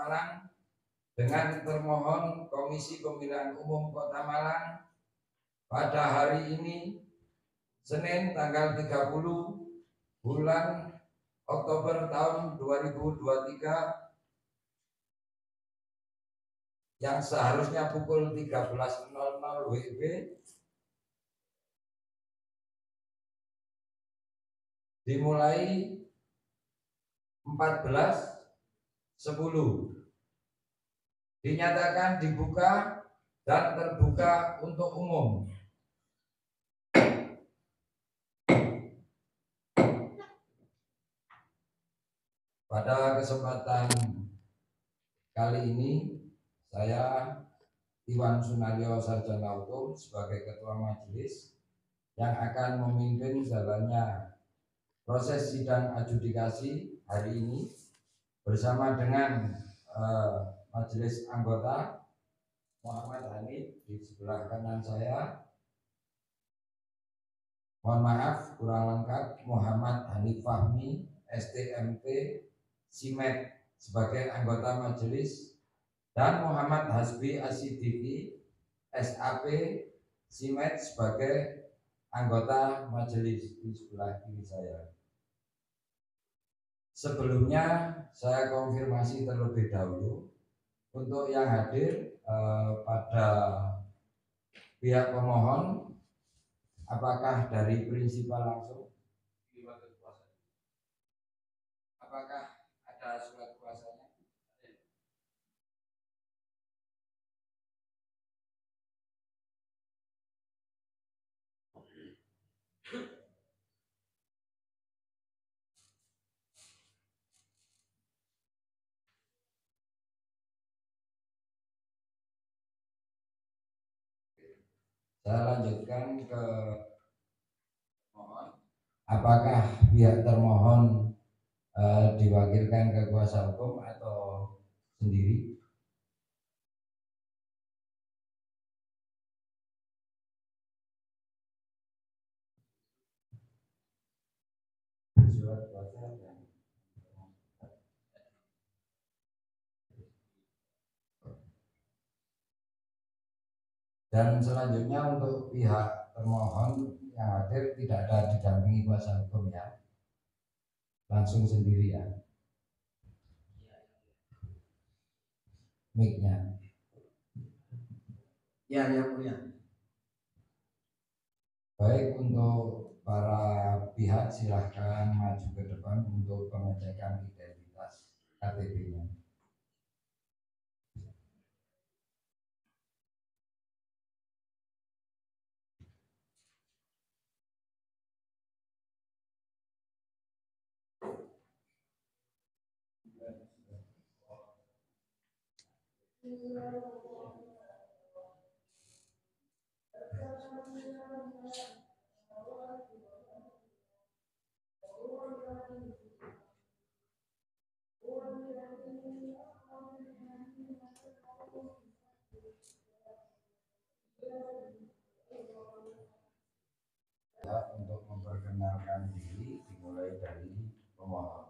Malang dengan termohon Komisi Pemilihan Umum Kota Malang pada hari ini Senin tanggal 30 bulan Oktober tahun 2023 yang seharusnya pukul 13.00 WIB dimulai 14.10, dinyatakan dibuka dan terbuka untuk umum. Pada kesempatan kali ini saya Iwan Sunaryo Sarjana Hukum sebagai Ketua Majelis yang akan memimpin jalannya proses sidang adjudikasi hari ini bersama dengan majelis anggota Muhammad Hanif di sebelah kanan saya. Mohon maaf kurang lengkap, Muhammad Hanif Fahmi STMT SIMED sebagai anggota majelis dan Muhammad Hasbi Asidiki SAP SIMED sebagai anggota majelis di sebelah kiri saya. Sebelumnya saya konfirmasi terlebih dahulu untuk yang hadir pada pihak pemohon, apakah dari prinsipal langsung? Apakah ada surat kuasanya? Saya lanjutkan ke mohon. Apakah pihak termohon diwakilkan ke kuasa hukum atau sendiri? Surat kuasa dan selanjutnya untuk pihak termohon yang hadir tidak ada didampingi kuasa hukum ya, langsung sendiri ya. Mic-nya. Ya, yang mulia. Baik, untuk para pihak silahkan maju ke depan untuk pengecekan identitas KTP-nya. Ya, untuk memperkenalkan diri dimulai dari pemohon.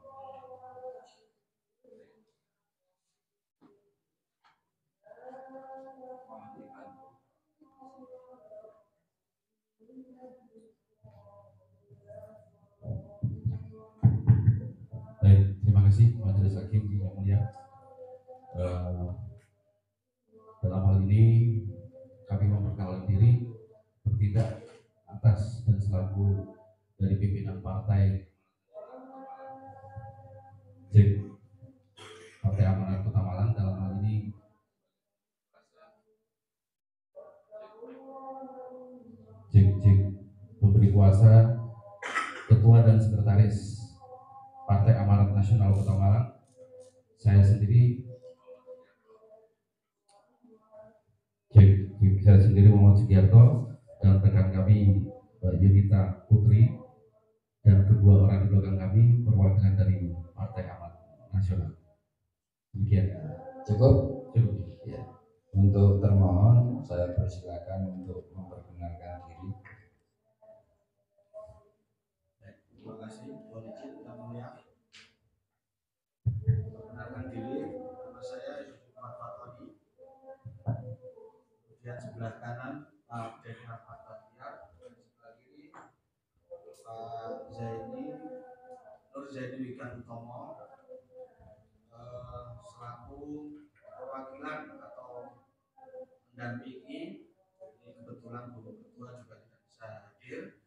Baik, terima kasih Majelis Hakim yang mulia. Dalam hal ini kami memperkenalkan diri bertindak atas dan selaku dari pimpinan partai Partai Amanat Kota Malang. Dalam hal ini pemberi kuasa Ketua dan Sekretaris Partai Amanat Nasional Kota Malang. Saya sendiri Muhammad Sugiarto dan rekan kami Yunita Putri dan kedua orang di belakang kami perwakilan dari Partai Amanat Nasional. Demikian. Cukup? Cukup. Ya. Untuk termohon saya persilakan untuk memperkenalkan diri. Terima kasih, Tuan Izin, yang mulia. Perkenalkan diri, nama saya sebelah kanan Pak Dekra Fatahiyah, dan sebelah kiri Pak Nur Zaini Wikan Utomo, selaku perwakilan atau mendampingi. Ini kebetulan Bu Ketua juga tidak bisa hadir,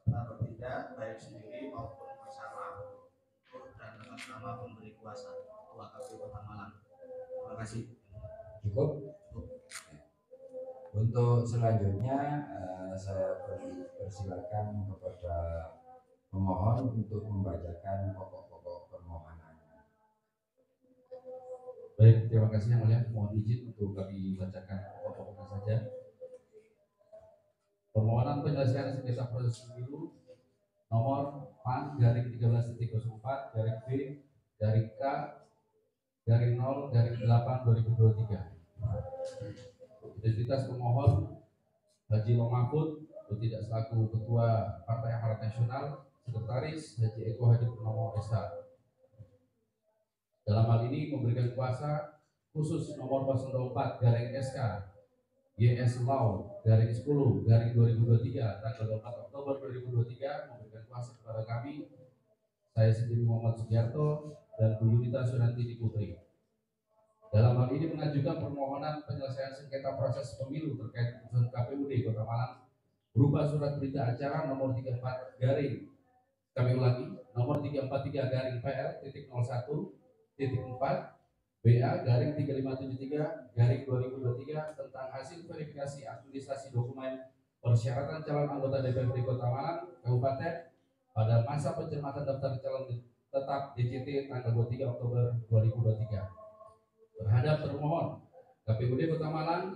serta bertindak baik sendiri maupun bersama untuk dan atas nama pemberi kuasa Ketua KPU Kota Malang. Terima kasih. Cukup. Untuk selanjutnya saya persilakan kepada pemohon untuk membacakan pokok-pokok permohonan. Baik, terima kasih yang mulia. Mohon izin untuk kami bacakan pokok-pokoknya saja. Permohonan penyelesaian sengketa proses pemilu nomor PAN garing 13.04 garing B garing K garing 0 garing 8 2023. Identitas pemohon Haji Long Mahfud, bertindak selaku Ketua Partai Amanat Nasional. Sekretaris Haji Eko Hadi Purnomo SH. Dalam hal ini memberikan kuasa khusus nomor 04 garing SK YS Law garing 10 garing 2023 tanggal 4 Oktober 2023 memberikan kuasa kepada kami, saya sendiri Muhammad Sugiarto dan Bu Yunita Surantini Putri. Dalam hal ini mengajukan permohonan penyelesaian sengketa proses pemilu terkait putusan KPUD Kota Malang berupa surat berita acara nomor 34 garing, kami ulangi, nomor 343 garing PL titik 01 titik 4 BA garing 3573 garing 2023 tentang hasil verifikasi administrasi dokumen persyaratan calon anggota DPRD Kota Malang Kabupaten pada masa pencermatan daftar calon tetap DCT tanggal 23 Oktober 2023 terhadap termohon KPUD Kota Malang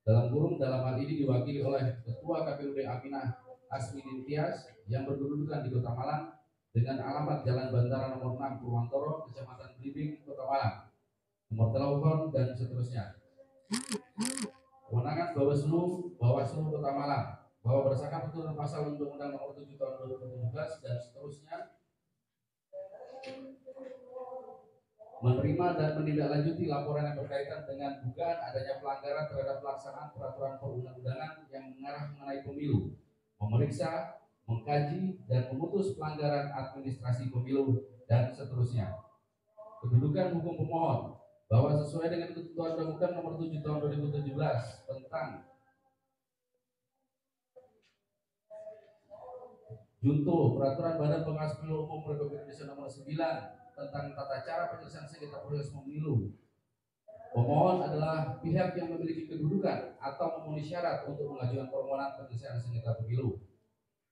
dalam hal ini diwakili oleh Ketua KPUD Aminah Asmi Nintias yang berkedudukan di Kota Malang dengan alamat Jalan Bandara nomor 6 Purwantoro, Kecamatan Blimbing, Kota Malang, nomor telepon dan seterusnya. Kewenangan Bawaslu Kota Malang bahwa berdasarkan ketentuan pasal Undang-Undang Nomor 7 Tahun 2017 dan seterusnya menerima dan menindaklanjuti laporan yang berkaitan dengan dugaan adanya pelanggaran terhadap pelaksanaan peraturan perundang-undangan yang mengarah mengenai pemilu, memeriksa, mengkaji, dan memutus pelanggaran administrasi pemilu, dan seterusnya. Kedudukan hukum pemohon bahwa sesuai dengan ketentuan Undang-Undang Nomor 7 Tahun 2017 tentang Junto Peraturan Badan Pengawas Pemilu Umum Republik Indonesia Nomor 9 tentang tata cara penyelesaian sengketa proses pemilu, pemohon adalah pihak yang memiliki kedudukan atau memenuhi syarat untuk mengajukan permohonan penyelesaian sengketa pemilu,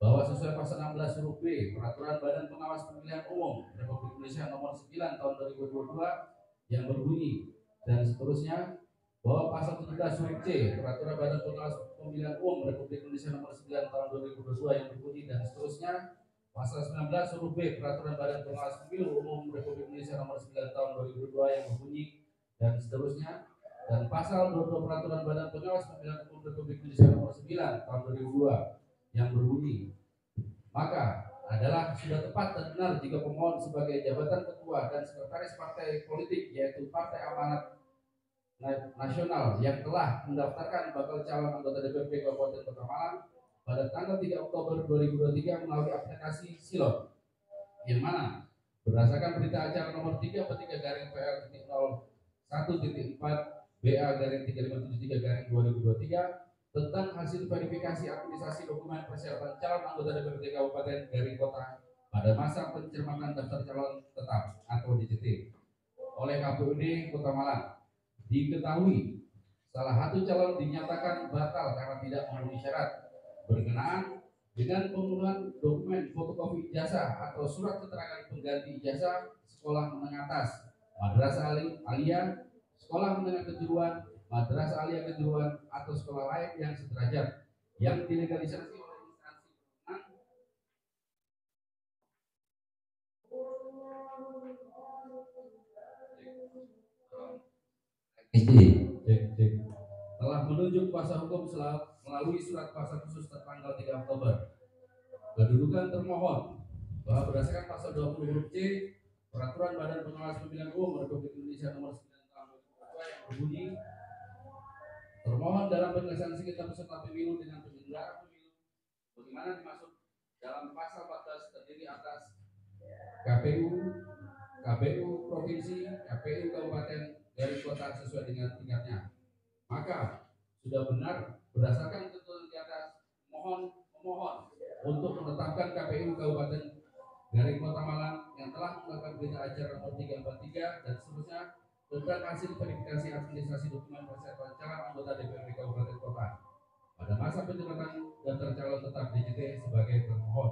bahwa sesuai pasal 16 huruf B Peraturan Badan Pengawas Pemilihan Umum Republik Indonesia Nomor 9 Tahun 2022 yang berbunyi dan seterusnya, bahwa pasal 17 huruf C Peraturan Badan Pengawas Pemilihan Umum Republik Indonesia Nomor 9 Tahun 2022 yang berbunyi dan seterusnya, pasal 19 huruf B Peraturan Badan Pengawas Pemilu Umum Republik Indonesia Nomor 9 Tahun 2022 yang berbunyi dan seterusnya, dan pasal 22 Peraturan Badan Pengawas Pemilihan Umum Republik Indonesia Nomor 9 Tahun 2002 yang berbunyi, maka adalah sudah tepat dan benar jika pemohon sebagai jabatan ketua dan sekretaris partai politik yaitu Partai Amanat Nasional yang telah mendaftarkan bakal calon anggota DPRD Kabupaten Kota Malang pada tanggal 3 Oktober 2023 melalui aplikasi Silon, yang mana berdasarkan berita acara nomor 3/3 garing PL titik 01.4 BA garing 3573 garing 2023 tentang hasil verifikasi administrasi dokumen persyaratan calon anggota DPRD Kabupaten garing Kota pada masa pencermatan daftar calon tetap atau DCT oleh KPUD Kota Malang. Diketahui salah satu calon dinyatakan batal karena tidak memenuhi syarat berkenaan dengan pemenuhan dokumen fotokopi ijazah atau surat keterangan pengganti ijazah sekolah menengah atas, madrasah aliyah, sekolah menengah kejuruan, madrasah aliyah kejuruan atau sekolah lain yang sederajat yang dilegalisasi oleh instansi telah menunjuk kuasa hukum melalui surat kuasa khusus tertanggal 3 Oktober. Kedudukan termohon bahwa berdasarkan pasal 20 huruf C Peraturan Badan Pengawas Pemilihan Umum Republik Indonesia Nomor 9 Tahun 2022 yang berbunyi Termohon dalam penyelesaian sengketa peserta pemilu dengan penyelenggaraan pemilu bagaimana dimaksud dalam pasal 14 terdiri atas KPU, KPU provinsi, KPU kabupaten dari kota sesuai dengan tingkatnya. Maka sudah benar berdasarkan ketentuan di atas memohon untuk menetapkan KPU kabupaten dari Kota Malang yang telah melakukan berita acara nomor 343 dan seterusnya tentang hasil verifikasi administrasi dokumen persyaratan calon anggota DPRD Kabupaten Kota pada masa pencatatan daftar calon tetap DJT sebagai termohon.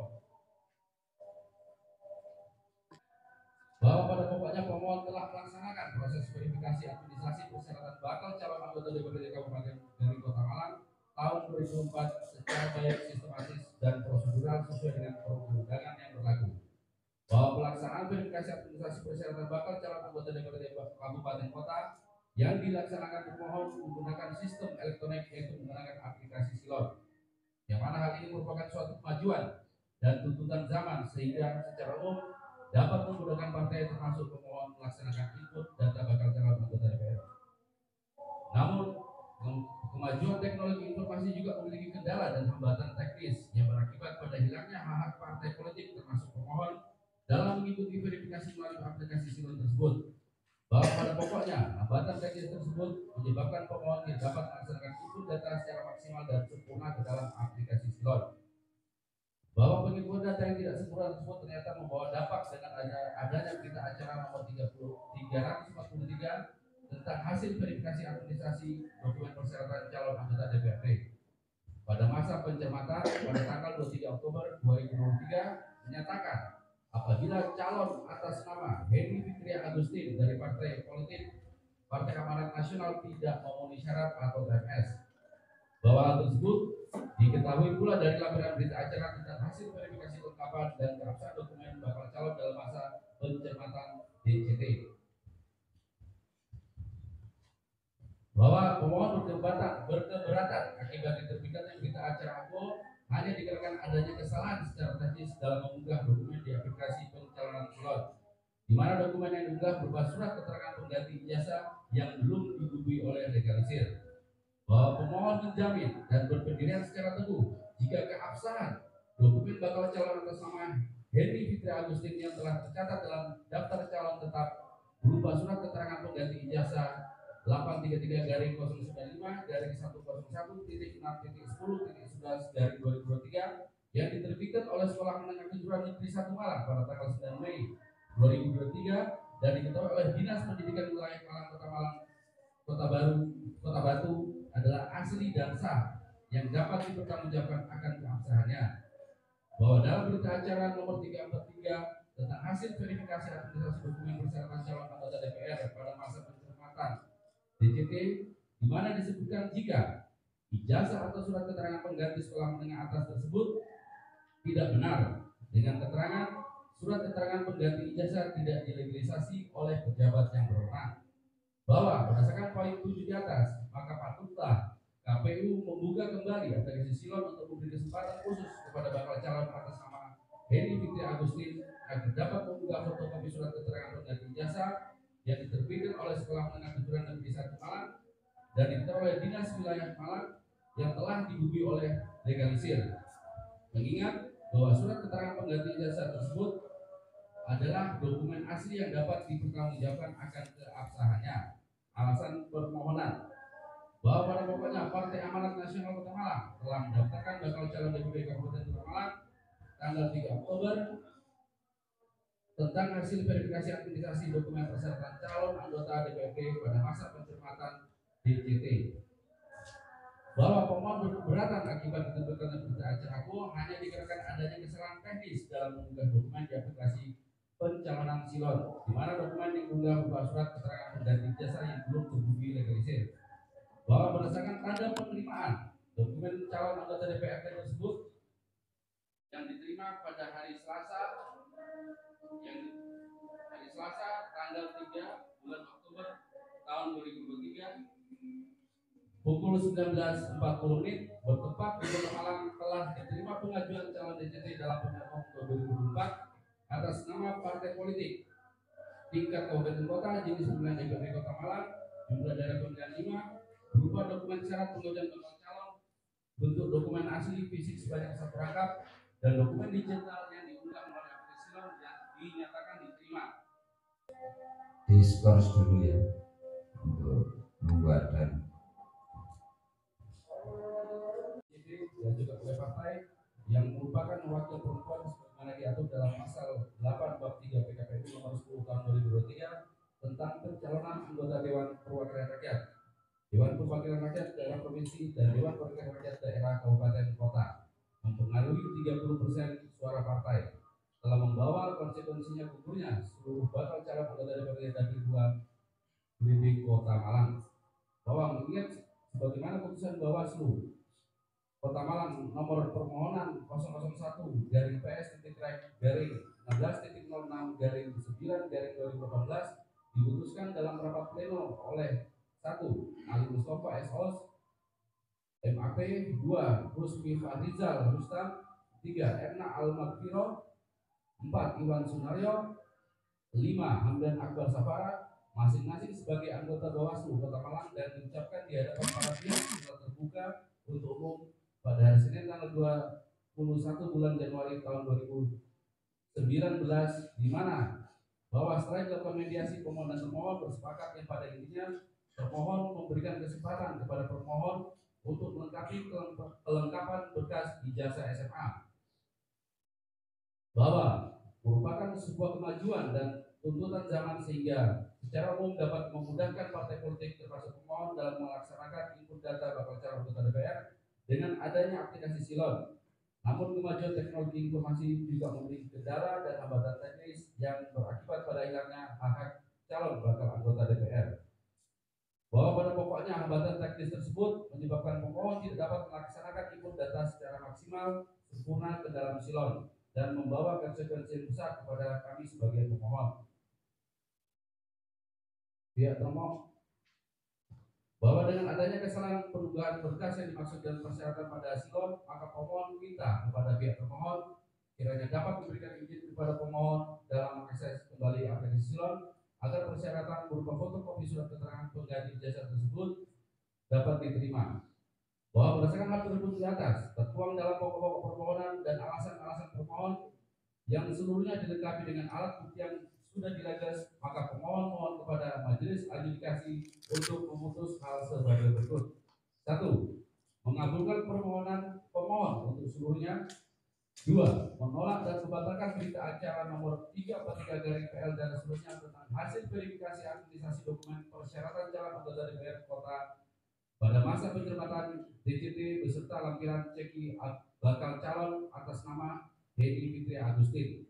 Bahwa pada pokoknya pemohon telah melaksanakan proses verifikasi administrasi persyaratan bakal calon anggota DPRD Kabupaten dari Kota Malang tahun 2004 secara baik, sistematis dan prosedural sesuai dengan perundang-undangan yang berlaku. Bahwa pelaksanaan verifikasi administrasi persyaratan bakal calon anggota DPRD Kabupaten Kota yang dilaksanakan pemohon menggunakan sistem elektronik yaitu menggunakan aplikasi Silon, yang mana hal ini merupakan suatu kemajuan dan tuntutan zaman sehingga secara umum dapat memudahkan partai termasuk pemohon melaksanakan input data bakal calon anggota DPR. Namun kemajuan teknologi informasi juga memiliki kendala dan hambatan teknis yang berakibat pada hilangnya hak partai politik termasuk pemohon dalam mengikuti verifikasi melalui aplikasi Silon tersebut. Bahwa pada pokoknya hambatan teknis tersebut menyebabkan pemohon tidak dapat melaksanakan input data secara maksimal dan sempurna ke dalam aplikasi Silon. Bahwa pengumpulan data yang tidak sempurna tersebut ternyata membawa dampak dengan adanya berita acara nomor 343 tentang hasil verifikasi administrasi dokumen persyaratan calon anggota DPRD pada masa pencermatan pada tanggal 23 Oktober 2023 menyatakan apabila calon atas nama Henry Fitria Agustin dari partai politik Partai Amanat Nasional tidak memenuhi syarat atau TMS. Bahwa hal tersebut diketahui pula dari laporan berita acara tentang hasil verifikasi kelengkapan dan keabsahan dokumen bakal calon dalam masa pencermatan DCT. Bahwa pemohon berkeberatan akibat diterbitkannya berita acara APO hanya dikarenakan adanya kesalahan secara teknis dalam mengunggah dokumen di aplikasi pencalonan Silon, di mana dokumen yang diunggah berupa surat keterangan pengganti ijazah yang belum dibubuhi oleh legalisir. Bahwa pemohon menjamin dan berpendirian secara teguh jika keabsahan dokumen bakal calon atas nama Henry Fitria Agustin yang telah tercatat dalam daftar calon tetap berupa surat keterangan pengganti ijazah 833-01-1.6.10.11-2023 yang diterbitkan oleh Sekolah Menengah Kejuruan Negeri 1 Malang pada tanggal 9 Mei 2023 dan diketahui oleh Dinas Pendidikan Wilayah Malang Kota Malang Kota Batu adalah asli dan sah yang dapat dipertanggungjawabkan akan keabsahannya. Bahwa dalam berita acara nomor 343 tentang hasil verifikasi administrasi dokumen persyaratan calon anggota DPR pada masa pencermatan DCT, di mana disebutkan jika ijazah atau surat keterangan pengganti sekolah menengah atas tersebut tidak benar dengan keterangan surat keterangan pengganti ijazah tidak dilegalisasi oleh pejabat yang berwenang. Bahwa berdasarkan poin 7 di atas, maka patutlah KPU membuka kembali aplikasi Silon untuk memberi kesempatan khusus kepada bakal calon atas nama Henry Fitria Agustin agar dapat membuka fotokopi surat keterangan pengganti ijazah yang diterbitkan oleh Sekolah Menengah Kejuruan Negeri 1 Malang dan diketahui oleh Dinas Wilayah Malang yang telah dibubuhi oleh legalisir. Mengingat bahwa surat keterangan pengganti ijazah tersebut adalah dokumen asli yang dapat dipertanggungjawabkan akan keabsahannya. Alasan permohonan bahwa pada pokoknya Partai Amanat Nasional Kota Malang telah mendaftarkan bakal calon DPRD Kabupaten Kota Malang tanggal 3 Oktober tentang hasil verifikasi administrasi dokumen persyaratan calon anggota DPRD pada masa pencermatan DCT. Bahwa pemohon berkeberatan akibat diterbitkan berita acara APO hanya dikarenakan adanya kesalahan teknis dalam mengunggah dokumen di aplikasi pencalonan Silon, di mana dokumen yang diunggah berupa surat keterangan pengganti ijazah yang belum terbukti legalisir. Bahwa berdasarkan tanda penerimaan dokumen calon anggota DPRD tersebut yang diterima pada hari Selasa tanggal 3 bulan Oktober tahun 2023 pukul 19.40 bertempat di Kota Malang telah diterima pengajuan calon DCT dalam pemilihan umum 2024 atas nama partai politik tingkat kabupaten kota jenis pemilihan DPRD Kota Malang jumlah daerah pemilihan 5 berupa berupa dokumen syarat pengajuan bakal calon, bentuk dokumen asli fisik sebanyak 1 rangkap, dan dokumen digital yang diunggah oleh aplikasi silon yang dinyatakan diterima. Diskors dulu ya untuk membuat dan dan juga oleh partai yang merupakan wakil perempuan sebagaimana diatur dalam pasal 8 bab 3 PKPU nomor 10 tahun 2023 tentang pencalonan anggota Dewan Perwakilan Rakyat, Dewan Perwakilan Rakyat daerah provinsi dan Dewan Perwakilan Rakyat daerah kabupaten kota mempengaruhi 30% suara partai, telah membawa konsekuensinya gugurnya seluruh bakal calon anggota DPRD Dapil 2 Blimbing Kota Malang, bahwa mengingat sebagaimana putusan Bawaslu Kota Malang nomor permohonan 001 garing PS garing 16.06/9/2018 diputuskan dalam rapat pleno oleh 1. Ali Mustafa S.Os MAP, 2. Rusmi Fahrizal Rustam, 3. Erna Al-Maghfiro, 4. Iwan Sunaryo, 5. Hamdan Akbar Safara, masing-masing sebagai anggota Bawaslu Kota Malang, dan diucapkan di hadapan para pihak secara terbuka untuk umum pada hari Senin tanggal 21 bulan Januari tahun 2019, di mana bahwa setelah dilakukan mediasi pemohon dan termohon bersepakat yang pada intinya termohon memberikan kesempatan kepada termohon untuk melengkapi kelengkapan berkas ijazah SMA, bahwa merupakan sebuah kemajuan dan tuntutan zaman sehingga secara umum dapat memudahkan partai politik termasuk pemohon dalam melaksanakan input data bakal calon anggota DPR dengan adanya aplikasi silon. Namun kemajuan teknologi informasi juga memiliki kendala dan hambatan teknis yang berakibat pada hilangnya hak calon bakal anggota DPR. Bahwa pada pokoknya hambatan teknis tersebut menyebabkan pemohon tidak dapat melaksanakan input data secara maksimal sempurna ke dalam silon dan membawa konsekuensi yang besar kepada kami sebagai pemohon. Pihak termohon bahwa dengan adanya kesalahan perubahan berkas yang dimaksud dalam persyaratan pada silon, maka pemohon meminta kepada pihak termohon kiranya dapat memberikan izin kepada pemohon dalam mengakses kembali aplikasi silon agar persyaratan berupa fotokopi surat keterangan pengganti jasa tersebut dapat diterima. Bahwa berdasarkan hal tersebut di atas tertuang dalam pokok-pokok permohonan dan alasan-alasan permohon yang seluruhnya dilengkapi dengan alat bukti yang sudah digagas, maka pemohon mohon kepada majelis adjudikasi untuk memutus hal sebagai berikut. 1. Mengabulkan permohonan pemohon untuk seluruhnya. 2. Menolak dan membatalkan berita acara nomor 343/PL dan seterusnya tentang hasil verifikasi administrasi dokumen persyaratan calon anggota DPR Kota pada masa pencermatan DCT beserta lampiran ceki bakal calon atas nama Hedi Fitri Agustin.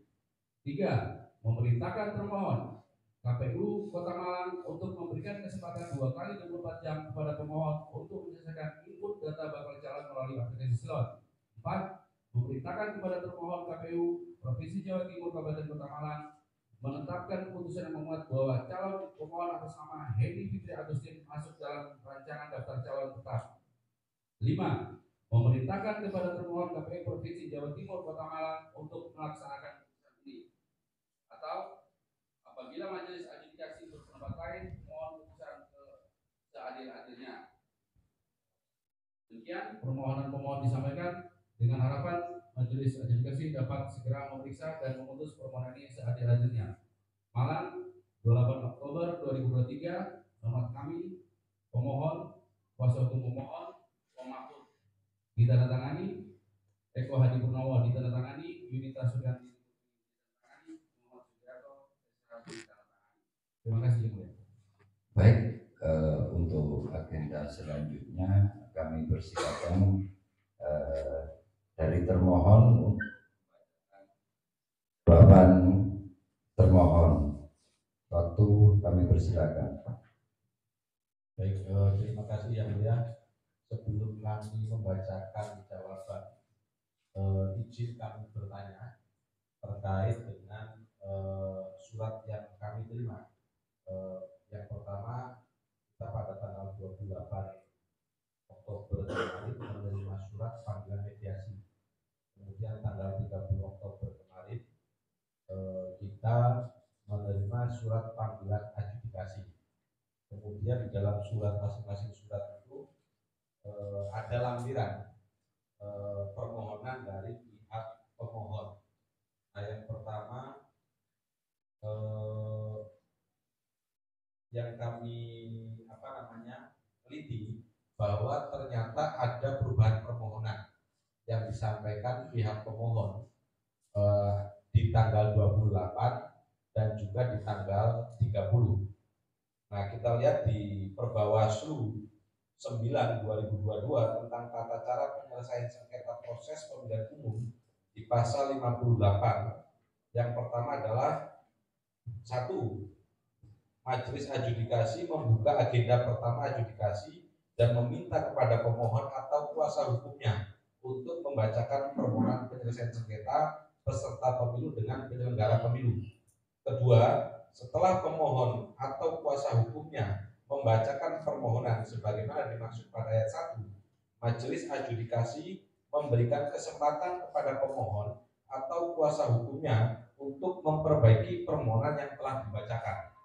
3. Memerintahkan termohon KPU Kota Malang untuk memberikan kesempatan 2 kali 24 jam kepada pemohon untuk menyelesaikan input data bakal calon melalui aplikasi silon. 4. Memerintahkan kepada termohon KPU Provinsi Jawa Timur Kabupaten Kota Malang menetapkan keputusan yang memuat bahwa calon pemohon atas nama Hedi Fitri Agustin masuk dalam rancangan daftar calon tetap. 5. Memerintahkan kepada termohon KPU Provinsi Jawa Timur Kota Malang untuk melaksanakan keputusan ini, atau apabila majelis adjudikasi berpendapat lain, mohon putusan seadil-adilnya. Demikian permohonan pemohon disampaikan dengan harapan majelis adjudikasi dapat segera memeriksa dan memutus permohonan ini seadil-adilnya. Malang, 28 Oktober 2023. Selamat kami pemohon, kuasa hukum pemohon, Mahfud ditandatangani, Eko Hadi Purnomo ditandatangani, Yunita Suryani ditandatangani, Muhammad Sugiarto ditandatangani. Terima kasih yang mulia. baik. Untuk agenda selanjutnya kami persilakan dari termohon jawaban termohon. Waktu kami persilakan. Baik, terima kasih yang mulia. Sebelum kami membacakan jawaban, izin kami bertanya terkait dengan surat yang kami terima. Yang pertama, kita pada tanggal 28 Oktober kemarin menerima surat panggilan mediasi. Kemudian tanggal 30 Oktober kemarin kita menerima surat panggilan adjudikasi. Kemudian di dalam surat masing-masing surat itu ada lampiran permohonan dari pihak pemohon. Nah, yang pertama yang kami teliti bahwa ternyata ada perubahan permohonan yang disampaikan pihak pemohon di tanggal 28 dan juga di tanggal 30. Nah, kita lihat di Perbawaslu 9/2022 tentang tata cara penyelesaian sengketa proses pemilihan umum di pasal 58. Yang pertama adalah 1. Majelis adjudikasi membuka agenda pertama adjudikasi dan meminta kepada pemohon atau kuasa hukumnya untuk membacakan permohonan penyelesaian sengketa peserta pemilu dengan penyelenggara pemilu. Kedua, setelah pemohon atau kuasa hukumnya membacakan permohonan sebagaimana dimaksud pada ayat 1, majelis adjudikasi memberikan kesempatan kepada pemohon atau kuasa hukumnya untuk memperbaiki permohonan yang telah dibacakan.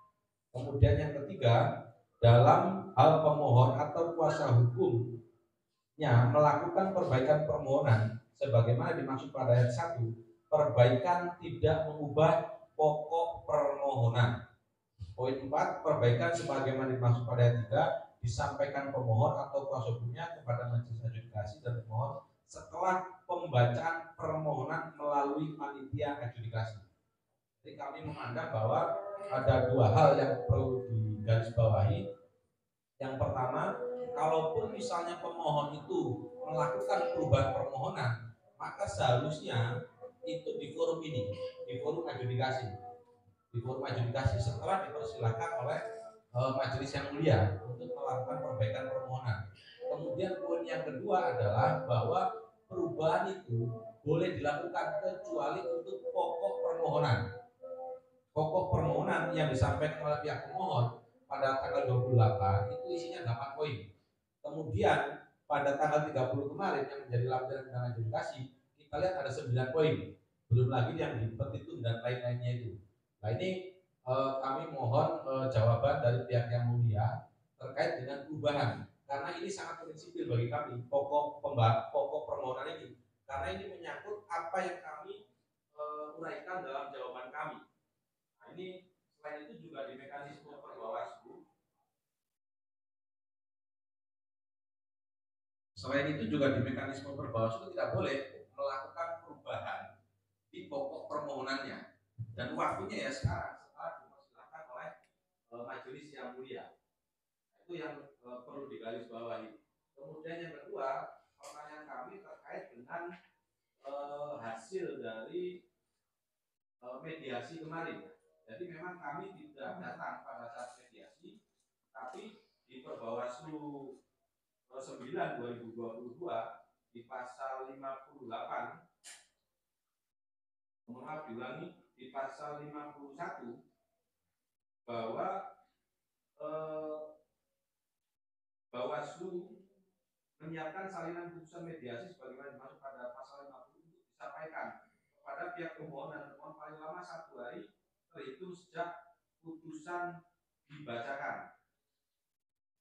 Kemudian yang ketiga, dalam hal pemohon atau kuasa hukumnya melakukan perbaikan permohonan sebagaimana dimaksud pada ayat 1, perbaikan tidak mengubah pokok permohonan. Poin 4, perbaikan sebagaimana dimaksud pada ayat 3 disampaikan pemohon atau kuasa hukumnya kepada majelis adjudikasi dan pemohon setelah pembacaan permohonan melalui panitia adjudikasi. Jadi kami memandang bahwa ada dua hal yang perlu digarisbawahi. Yang pertama, kalaupun misalnya pemohon itu melakukan perubahan permohonan, maka seharusnya itu di forum ini, di forum adjudikasi. Di forum adjudikasi setelah dipersilakan oleh majelis yang mulia untuk melakukan perbaikan permohonan. Kemudian poin yang kedua adalah bahwa perubahan itu boleh dilakukan kecuali untuk pokok permohonan. Pokok permohonan yang disampaikan oleh pihak pemohon pada tanggal 28 itu isinya 8 poin. Kemudian pada tanggal 30 kemarin yang menjadi lampiran undangan adjudikasi, kita lihat ada 9 poin. Belum lagi yang di petitum dan lain-lainnya itu. Nah, ini kami mohon jawaban dari pihak yang mulia terkait dengan perubahan, karena ini sangat prinsipil bagi kami pokok permohonan ini, karena ini menyangkut apa yang kami uraikan dalam jawaban kami. Nah, ini selain itu juga di mekanisme Perbawaslu. Selain itu juga di mekanisme Perbawaslu tidak boleh melakukan perubahan di pokok permohonannya, dan waktunya ya sekarang setelah dipersilakan oleh majelis yang mulia. Itu yang perlu digarisbawahi. Kemudian yang kedua, pertanyaan kami terkait dengan hasil dari mediasi kemarin. Jadi memang kami tidak datang pada saat mediasi, tapi di Perbawaslu 9/2022 di pasal 58, maaf diulangi, di pasal 51 bahwa Bawaslu menyiapkan salinan putusan mediasi sebagaimana dimaksud pada pasal 50 untuk disampaikan kepada pihak pemohon dan termohon paling lama 1 hari terhitung sejak putusan dibacakan.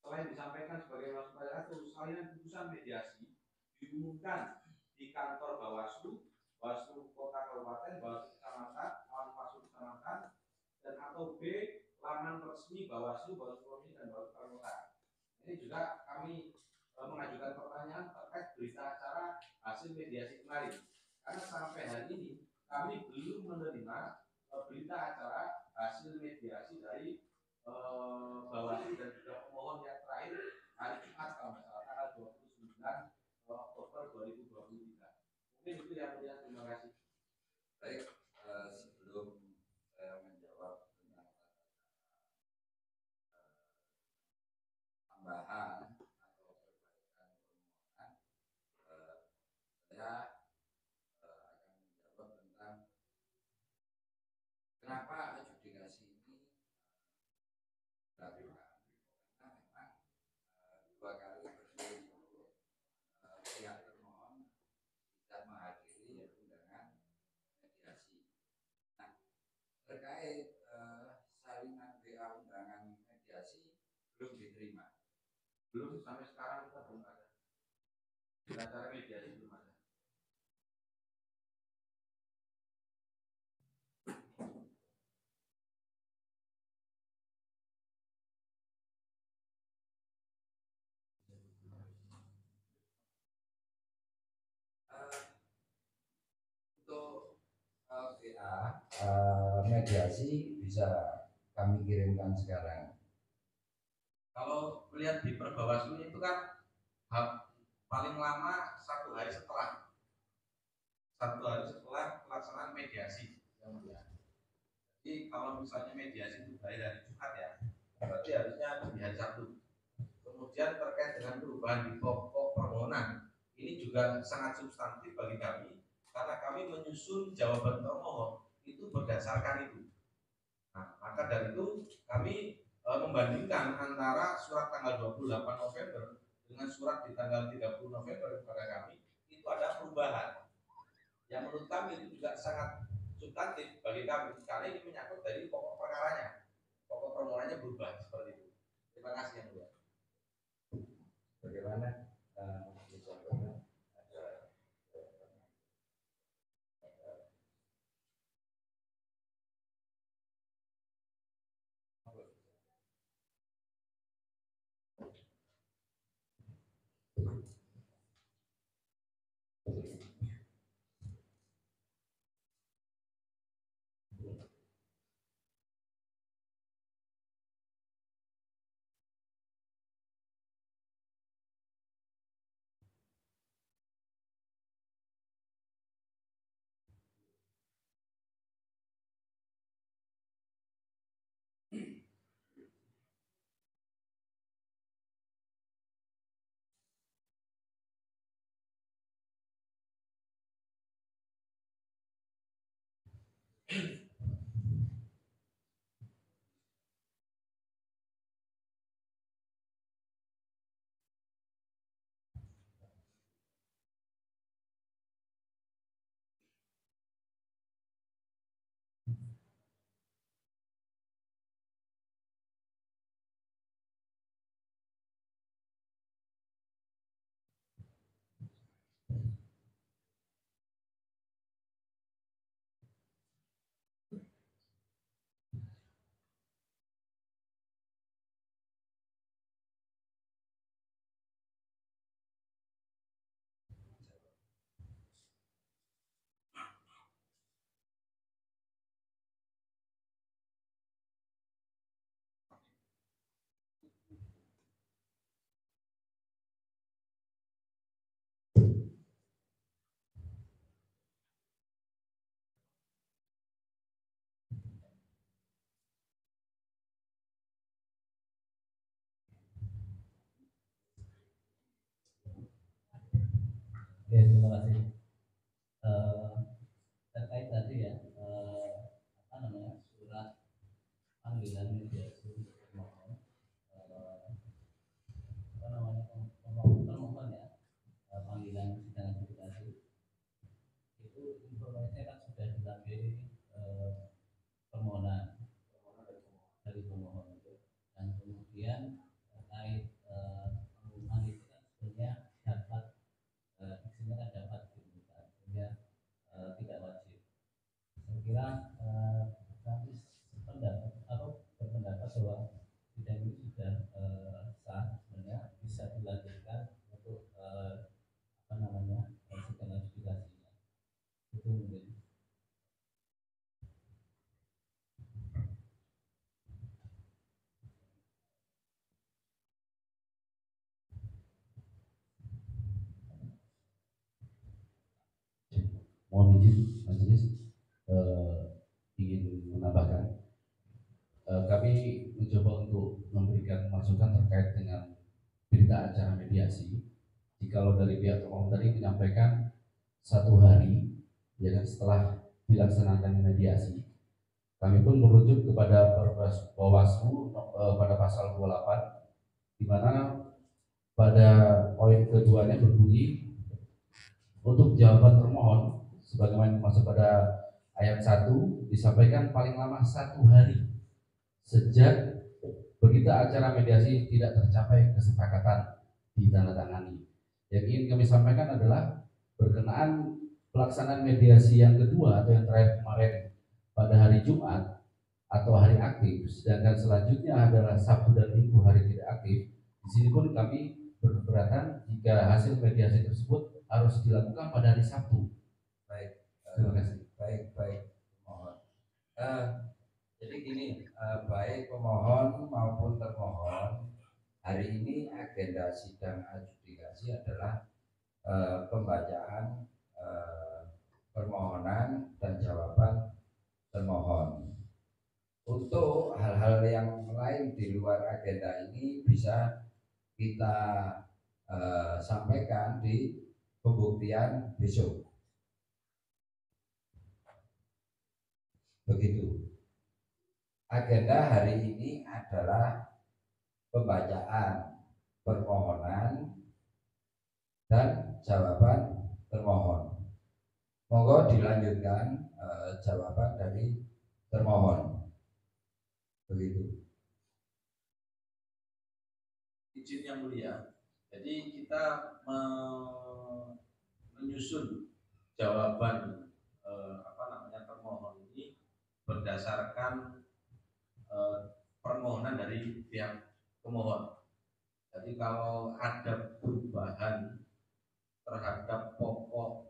Selain disampaikan sebagai maksud pada salinan putusan mediasi diumumkan di kantor Bawaslu, Bawaslu Kota Kabupaten, Bawaslu Kecamatan, Bawaslu Kecamatan, dan atau B laman resmi Bawaslu, Bawaslu Provinsi dan Bawaslu Kabupaten. Ini juga kami mengajukan pertanyaan terkait berita acara hasil mediasi kemarin, karena sampai hari ini kami belum menerima berita acara hasil mediasi dari Bawaslu dan juga pemohon yang terakhir hari Jumat kalau nggak salah tanggal 29 Oktober 2023. Mungkin itu yang mulia, terima kasih. Baik, sebelum saya menjawab tentang tambahan atau perbaikan permohonan, saya akan menjawab tentang kenapa adjudikasi ini dilakukan. Karena memang 2 kali berturut-turut pihak termohon tidak menghadiri undangan mediasi. Nah, terkait salinan WA undangan mediasi belum diterima. Belum, sampai sekarang kita belum ada. acara mediasi belum ada. Untuk VA mediasi bisa kami kirimkan sekarang. Kalau melihat di Perbawaslu itu kan paling lama 1 hari setelah pelaksanaan mediasi. Jadi kalau misalnya mediasi itu hari Jumat ya, berarti harusnya di hari Sabtu. Kemudian terkait dengan perubahan di pokok permohonan, ini juga sangat substantif bagi kami karena kami menyusun jawaban termohon itu berdasarkan itu. Nah, maka dari itu kami membandingkan antara surat tanggal 28 November dengan surat di tanggal 30 November kepada kami, itu ada perubahan yang menurut kami itu juga sangat substantif bagi kami karena ini menyangkut dari pokok perkaranya, pokok permohonannya berubah seperti itu. Terima kasih yang mulia. Bagaimana dicontohkan Ya, terima kasih. Terkait tadi ya, surat panggilan mediasi permohon, permohon ya, panggilan sidang adjudikasi itu informasinya kan sudah dilampiri permohonan dari pemohon itu, dan kemudian terkait pengumuman itu kan sebenarnya dapat isinya kan dapat dibuka sehingga tidak wajib. Saya kira kami sependapat atau berpendapat bahwa sidang ini sudah sah, sebenarnya bisa dilanjutkan untuk sidang adjudikasinya. Itu mungkin. Mohon izin majelis ingin menambahkan, kami mencoba untuk memberikan masukan terkait dengan berita acara mediasi. Jikalau dari pihak termohon tadi menyampaikan 1 hari ya kan, setelah dilaksanakan mediasi, kami pun merujuk kepada Bawaslu pada pasal 28, di mana pada poin keduanya berbunyi untuk jawaban termohon sebagaimana masuk pada ayat 1 disampaikan paling lama 1 hari sejak berita acara mediasi tidak tercapai kesepakatan ditandatangani. Yang ingin kami sampaikan adalah berkenaan pelaksanaan mediasi yang kedua atau yang terakhir kemarin pada hari Jumat atau hari aktif, sedangkan selanjutnya adalah Sabtu dan Minggu hari tidak aktif. Di sini pun kami berkeberatan jika hasil mediasi tersebut harus dilakukan pada hari Sabtu. Baik, Terima kasih. baik, mohon. Jadi gini, baik pemohon maupun termohon, hari ini agenda sidang adjudikasi adalah pembacaan permohonan dan jawaban termohon. Untuk hal-hal yang lain di luar agenda ini bisa kita sampaikan di pembuktian besok. Begitu. Agenda hari ini adalah pembacaan permohonan dan jawaban termohon. Monggo dilanjutkan jawaban dari termohon. Begitu. Izin yang mulia. Jadi kita menyusun jawaban termohon ini berdasarkan permohonan dari pihak pemohon. Jadi kalau ada perubahan terhadap pokok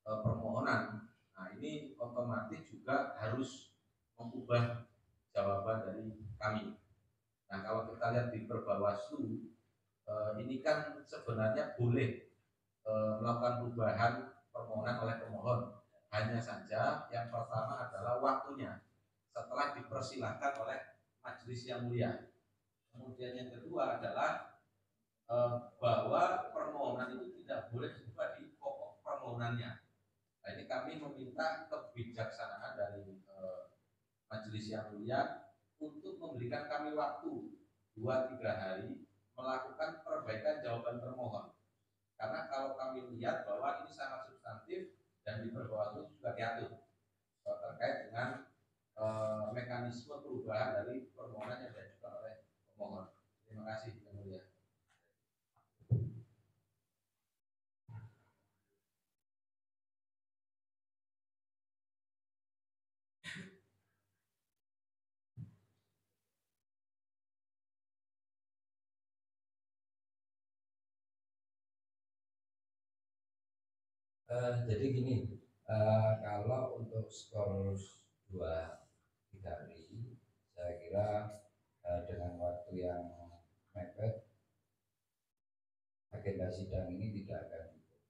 permohonan, nah ini otomatis juga harus mengubah jawaban dari kami. Nah kalau kita lihat di Perbawaslu, ini kan sebenarnya boleh melakukan perubahan permohonan oleh pemohon. Hanya saja yang pertama adalah waktunya setelah dipersilahkan oleh majelis yang mulia. Kemudian yang kedua adalah bahwa permohonan itu tidak boleh diubah di pokok permohonannya. Nah ini kami meminta kebijaksanaan dari majelis yang mulia untuk memberikan kami waktu 2-3 hari melakukan perbaikan jawaban termohon. Karena kalau kami lihat bahwa ini sangat substantif dan di Perbawaslu juga diatur terkait dengan mekanisme perubahan dari permohonan yang diajukan oleh pemohon. Terima kasih yang mulia. Jadi gini, kalau untuk skor 2-3 hari, saya kira dengan waktu yang mepet, agenda sidang ini tidak akan cukup.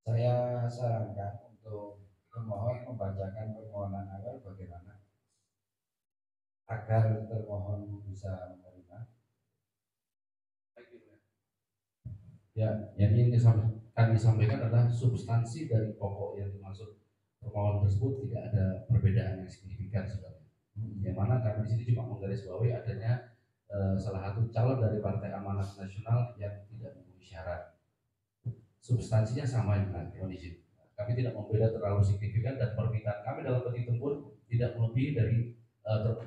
Saya sarankan untuk pemohon membacakan permohonan awal bagaimana agar termohon bisa menerima. Ya, yang ingin kami sampaikan adalah substansi dari pokok yang dimaksud permohonan tersebut tidak ada perbedaan yang signifikan sebenarnya. Yang mana kami di sini cuma menggarisbawahi adanya salah satu calon dari Partai Amanat Nasional yang tidak memenuhi syarat. Substansinya sama dengan kondisi. Kami tidak membeda terlalu signifikan dan permintaan kami dalam petitum pun tidak melebihi dari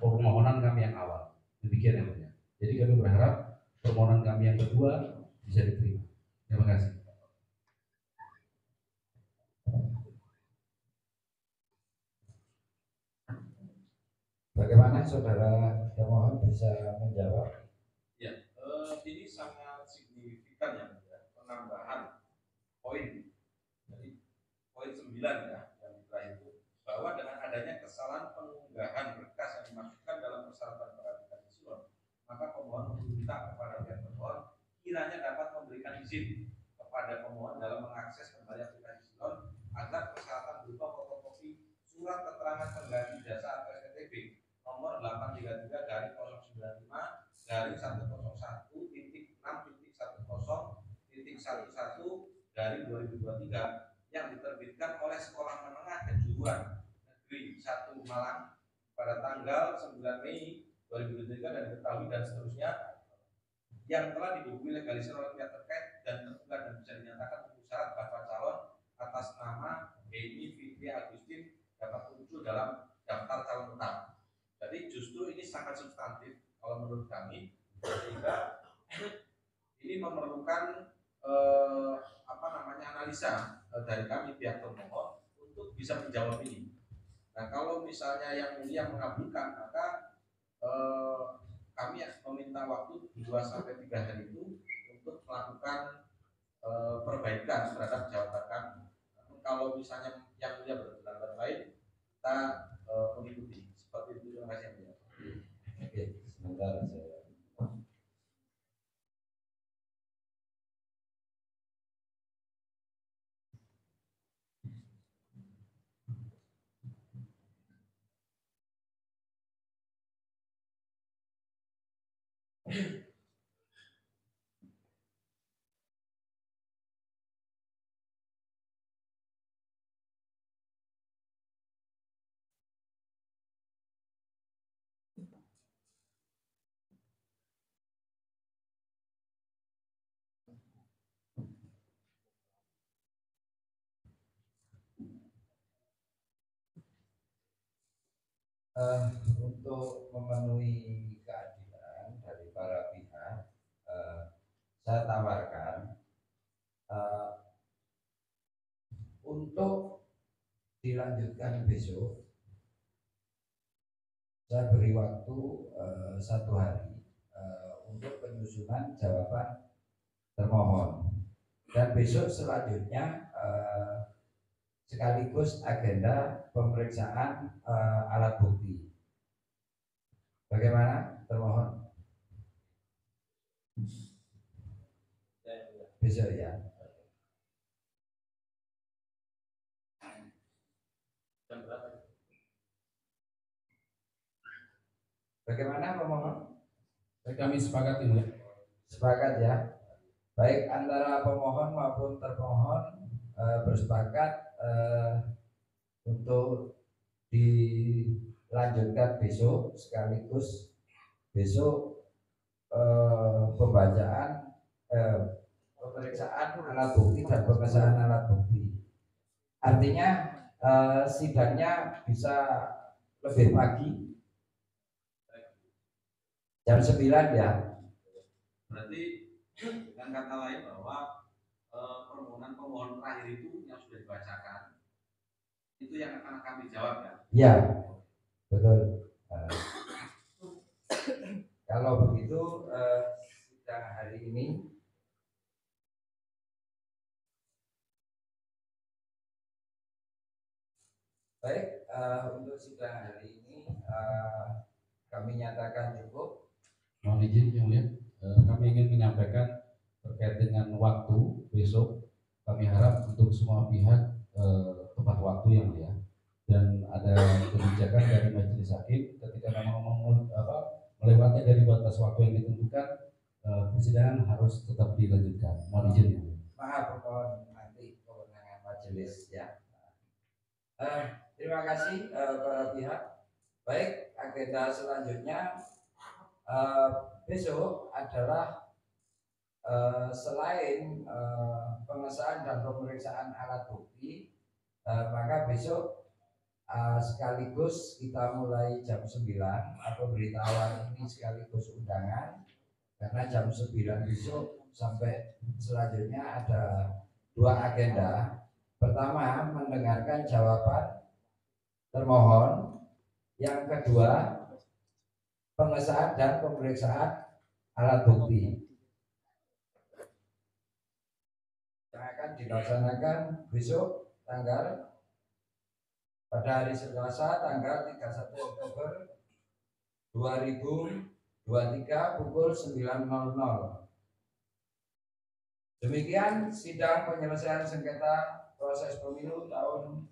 permohonan kami yang awal. Demikian yang mulia. Jadi kami berharap permohonan kami yang kedua bisa diterima. Terima kasih. Bagaimana saudara termohon bisa menjawab? Ya, ini sangat signifikan ya, penambahan poin. Jadi poin 9 ya, yang terakhir itu bahwa dengan adanya kesalahan pengunggahan berkas yang dimasukkan dalam persyaratan verifikasi silon, maka pemohon meminta kepada pihak pemohon kiranya dapat memberikan izin kepada pemohon dalam mengakses kembali aplikasi silon agar persyaratan berupa fotokopi surat keterangan pengganti jasa atau STB nomor 833-1.6.11.2023 yang diterbitkan oleh Sekolah Menengah Kejuruan Negeri 1 Malang pada tanggal 9 Mei 2023 dan diketahui dan seterusnya, yang telah dihubungi legalisir oleh pihak terkait dan terbuka dan bisa dinyatakan memenuhi syarat bakal calon atas nama Eni Fitri Agustin dapat muncul dalam daftar calon tetap. Jadi justru ini sangat substantif kalau menurut kami, sehingga ini memerlukan analisa dari kami pihak termohon untuk bisa menjawab ini. Nah, kalau misalnya yang mulia mengabulkan, maka kami meminta waktu 2-3 hari itu untuk melakukan perbaikan terhadap jawatan kami. Namun kalau misalnya yang mulia berpendapat lain, kita mengikuti. Seperti itu. Terima kasih, Mulia. Oke, sebentar saya. Untuk memenuhi keadilan dari para pihak, saya tawarkan untuk dilanjutkan besok. Saya beri waktu 1 hari untuk penyusunan jawaban termohon, dan besok selanjutnya sekaligus agenda pemeriksaan alat bukti. Bagaimana termohon? Besok ya. Bagaimana pemohon? Kami sepakat ini. Sepakat ya. Baik, antara pemohon maupun termohon bersepakat untuk dilanjutkan besok, sekaligus besok pembacaan pemeriksaan alat bukti dan pengesahan alat bukti. Artinya sidangnya bisa lebih pagi, jam 9 ya. Berarti dengan kata lain bahwa permohonan pemohon terakhir itu yang sudah dibacakan itu yang akan kami jawab ya? Iya, betul. Kalau begitu sidang hari ini baik, untuk sidang hari ini kami nyatakan cukup. Mohon izin yang mulia, kami ingin menyampaikan terkait dengan waktu besok. Kami harap untuk semua pihak tepat waktu yang mulia, dan ada kebijakan dari majelis hakim ketika memang melewati dari batas waktu yang ditentukan, persidangan harus tetap dilanjutkan. Mohon izin yang mulia. Maaf, mohon nanti kewenangan majelis ya. Terima kasih para pihak. Baik, agenda selanjutnya besok adalah selain pengesahan dan pemeriksaan alat bukti, maka besok sekaligus kita mulai jam 9 atau pemberitahuan ini sekaligus undangan, karena jam 9 besok sampai selanjutnya ada 2 agenda. Pertama, mendengarkan jawaban termohon. Yang kedua, pengesahan dan pemeriksaan alat bukti yang akan dilaksanakan besok pada hari Selasa tanggal 31 Oktober 2023 pukul 9.00. Demikian sidang penyelesaian sengketa proses pemilu tahun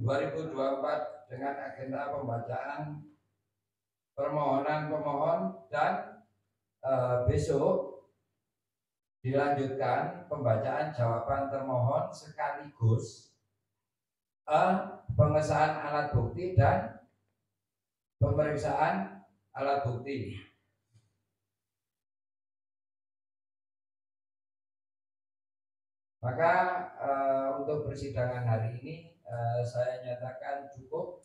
2024 dengan agenda pembacaan permohonan pemohon, dan besok dilanjutkan pembacaan jawaban termohon sekaligus pengesahan alat bukti dan pemeriksaan alat bukti. Maka untuk persidangan hari ini saya nyatakan cukup.